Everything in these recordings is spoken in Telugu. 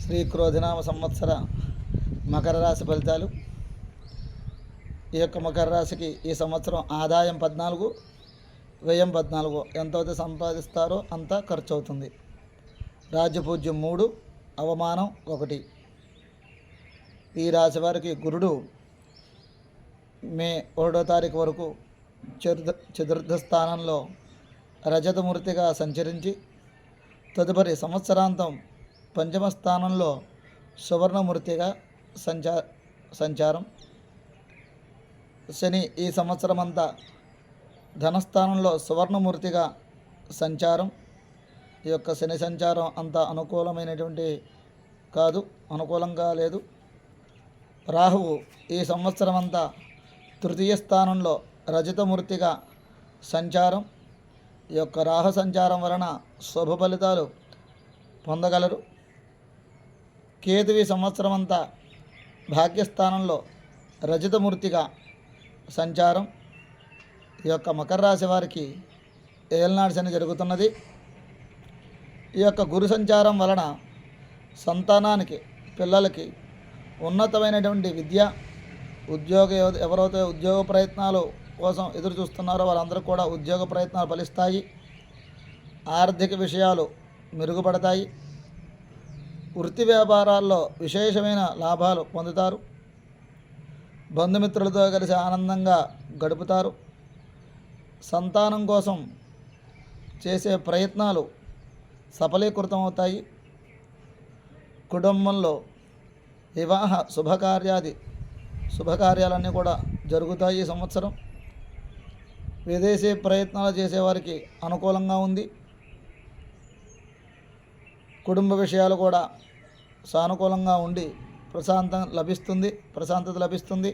శ్రీ క్రోధినామ సంవత్సర మకర రాశి ఫలితాలు. ఈ యొక్క మకర రాశికి ఈ సంవత్సరం ఆదాయం 14, వ్యయం 14. ఎంతైతే సంపాదిస్తారో అంత ఖర్చు అవుతుంది. రాజ్యపూజ్యం 3, అవమానం 1. ఈ రాశి వారికి గురుడు మే 1వ తారీఖు వరకు చతుర్థ స్థానంలో రజతమూర్తిగా సంచరించి తదుపరి సంవత్సరాంతం పంచమ స్థానంలో సువర్ణమూర్తిగా సంచారం. శని ఈ సంవత్సరం అంతా ధనస్థానంలో సువర్ణమూర్తిగా సంచారం. ఈ యొక్క శని సంచారం అంత అనుకూలమైనటువంటి కాదు, అనుకూలంగా లేదు. రాహువు ఈ సంవత్సరం అంతా తృతీయ స్థానంలో రజతమూర్తిగా సంచారం. ఈ యొక్క రాహు సంచారం వలన శుభ ఫలితాలు పొందగలరు. కేతువి సంవత్సరం అంతా భాగ్యస్థానంలో రజతమూర్తిగా సంచారం. ఈ యొక్క మకర రాశి వారికి ఏలనాడు శని జరుగుతున్నది. ఈ యొక్క గురు సంచారం వలన సంతానానికి, పిల్లలకి ఉన్నతమైనటువంటి విద్య, ఎవరైతే ఉద్యోగ ప్రయత్నాలు కోసం ఎదురు చూస్తున్నారో వారందరూ కూడా ఉద్యోగ ప్రయత్నాలు ఫలిస్తాయి. ఆర్థిక విషయాలు మెరుగుపడతాయి. వృత్తి వ్యాపారాల్లో విశేషమైన లాభాలు పొందుతారు. బంధుమిత్రులతో కలిసి ఆనందంగా గడుపుతారు. సంతానం కోసం చేసే ప్రయత్నాలు సఫలీకృతమవుతాయి. కుటుంబంలో వివాహ శుభకార్యాలన్నీ కూడా జరుగుతాయి. ఈ సంవత్సరం విదేశీ ప్రయత్నాలు చేసేవారికి అనుకూలంగా ఉంది. కుటుంబ విషయాలు కూడా సానుకూలంగా ఉండి ప్రశాంతత లభిస్తుంది.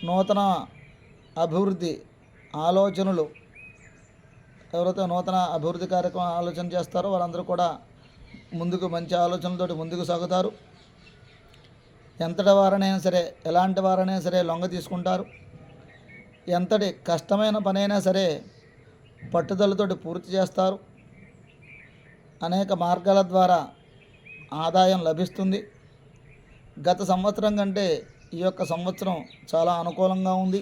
నూతన అభివృద్ధి ఆలోచనలు, ఎవరైతే నూతన అభివృద్ధి కార్యక్రమం ఆలోచన చేస్తారో వారందరూ కూడా మంచి ఆలోచనలతోటి ముందుకు సాగుతారు. ఎంతటి వారనైనా సరే, ఎలాంటి వారైనా సరే లొంగ తీసుకుంటారు. ఎంతటి కష్టమైన పనైనా సరే పట్టుదలతోటి పూర్తి చేస్తారు. అనేక మార్గాల ద్వారా ఆదాయం లభిస్తుంది. గత సంవత్సరం కంటే ఈ యొక్క సంవత్సరం చాలా అనుకూలంగా ఉంది.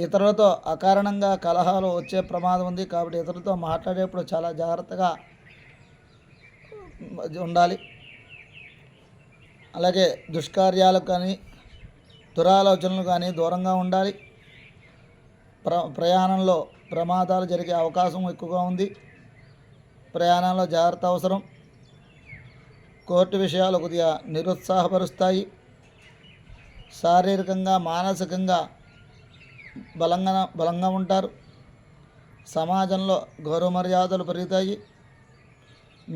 ఇతరులతో అకారణంగా కలహాలు వచ్చే ప్రమాదం ఉంది. కాబట్టి ఇతరులతో మాట్లాడేప్పుడు చాలా జాగ్రత్తగా ఉండాలి. అలాగే దుష్కార్యాలకు కానీ దురాలోచనలు కానీ దూరంగా ఉండాలి. ప్రయాణంలో ప్రమాదాలు జరిగే అవకాశం ఎక్కువగా ఉంది. ప్రయాణంలో జాగ్రత్త అవసరం. కోర్టు విషయాలు కొద్దిగా నిరుత్సాహపరుస్తాయి. శారీరకంగా, మానసికంగా బలంగా ఉంటారు. సమాజంలో గౌరవ మర్యాదలు పెరుగుతాయి.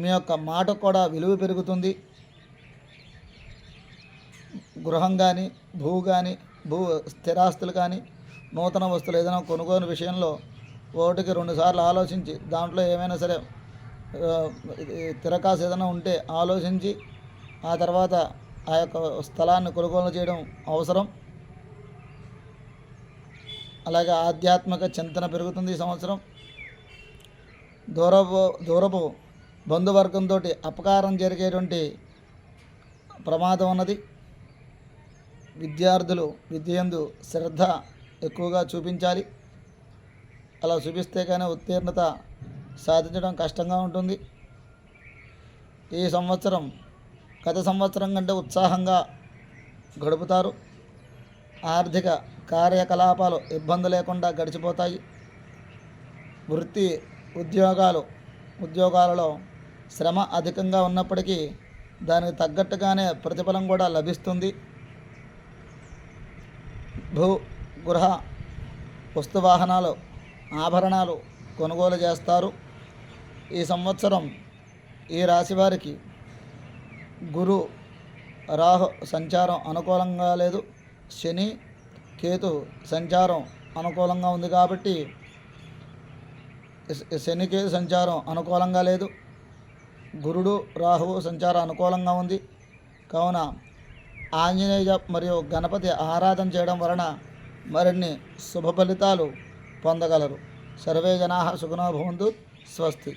మీ యొక్క మాట కూడా విలువ పెరుగుతుంది. గృహం కానీ, భూ స్థిరాస్తులు కానీ, నూతన వస్తువులు ఏదైనా కొనుగోలు విషయంలో 1-2 సార్లు ఆలోచించి, దాంట్లో ఏమైనా సరే తిరకాసు ఏదైనా ఉంటే ఆలోచించి ఆ తర్వాత ఆ యొక్క స్థలాన్ని కొనుగోలు చేయడం అవసరం. అలాగే ఆధ్యాత్మిక చింతన పెరుగుతుంది. ఈ సంవత్సరం దూరపు బంధువర్గంతో అపకారం జరిగేటువంటి ప్రమాదం ఉన్నది. విద్యార్థులు విద్యందు శ్రద్ధ ఎక్కువగా చూపించాలి. అలా చూపిస్తే కానీ ఉత్తీర్ణత సాధించడం కష్టంగా ఉంటుంది. ఈ సంవత్సరం గత సంవత్సరం కంటే ఉత్సాహంగా గడుపుతారు. ఆర్థిక కార్యకలాపాలు ఇబ్బంది లేకుండా గడిచిపోతాయి. వృత్తి ఉద్యోగాలలో శ్రమ అధికంగా ఉన్నప్పటికీ దానికి తగ్గట్టుగానే ప్రతిఫలం కూడా లభిస్తుంది. గృహ వస్తువాహనాలు, ఆభరణాలు కొనుగోలు చేస్తారు. ఈ సంవత్సరం ఈ రాశి వారికి గురు రాహు సంచారం అనుకూలంగా లేదు. శని కేతు సంచారం అనుకూలంగా ఉంది. కాబట్టి శని కేతు సంచారం అనుకూలంగా లేదు. గురుడు రాహువు సంచారం అనుకూలంగా ఉంది. కావున ఆంజనేయ మరియు గణపతి ఆరాధన చేయడం వలన మరిన్ని శుభ ఫలితాలు పొందగలరు. సర్వే జనాః సుఖినో భవంతు. స్వస్తి.